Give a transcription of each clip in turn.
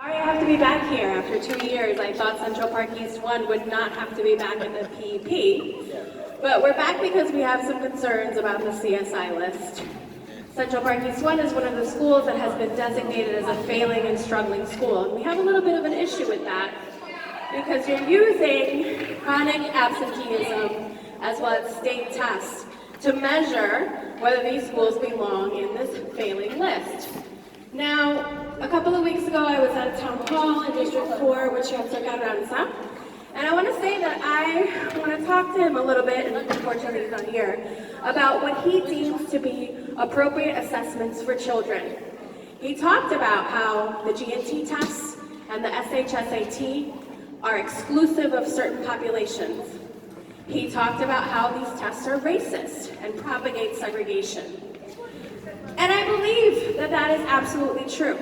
Sorry I have to be back here. After 2 years, I thought Central Park East 1 would not have to be back in the PEP. But we're back because we have some concerns about the CSI list. Central Park East 1 is one of the schools that has been designated as a failing and struggling school. And we have a little bit of an issue with that because you're using chronic absenteeism as well as state tests to measure whether these schools belong in this failing list. Now, a couple of weeks ago, I was at a town hall in District 4, which is Carranza, and I want to say that I want to talk to him a little bit, and unfortunately he's not here, about what he deems to be appropriate assessments for children. He talked about how the G&T tests and the SHSAT are exclusive of certain populations. He talked about how these tests are racist and propagate segregation. And I believe that that is absolutely true.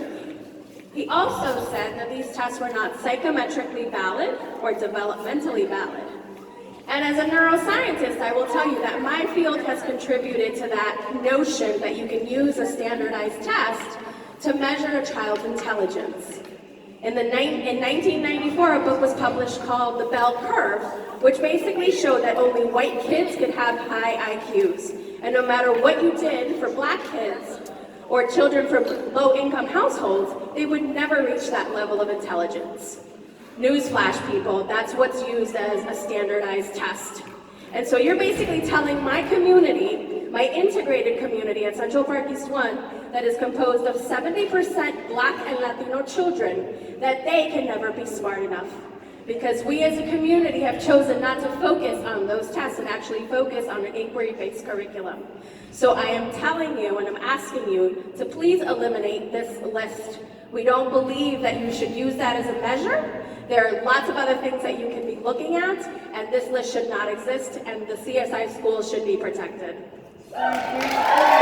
He also said that these tests were not psychometrically valid or developmentally valid. And as a neuroscientist, I will tell you that my field has contributed to that notion that you can use a standardized test to measure a child's intelligence. In 1994, a book was published called The Bell Curve, which basically showed that only white kids could have high IQs. And no matter what you did for black kids or children from low-income households, they would never reach that level of intelligence. Newsflash, people, that's what's used as a standardized test. And so you're basically telling my community, my integrated community at Central Park East 1, that is composed of 70% Black and Latino children, that they can never be smart enough. Because we as a community have chosen not to focus on those tests and actually focus on an inquiry-based curriculum. So I am telling you and I'm asking you to please eliminate this list. We don't believe that you should use that as a measure. There are lots of other things that you can be looking at, and this list should not exist, and the CSI schools should be protected. Thank you.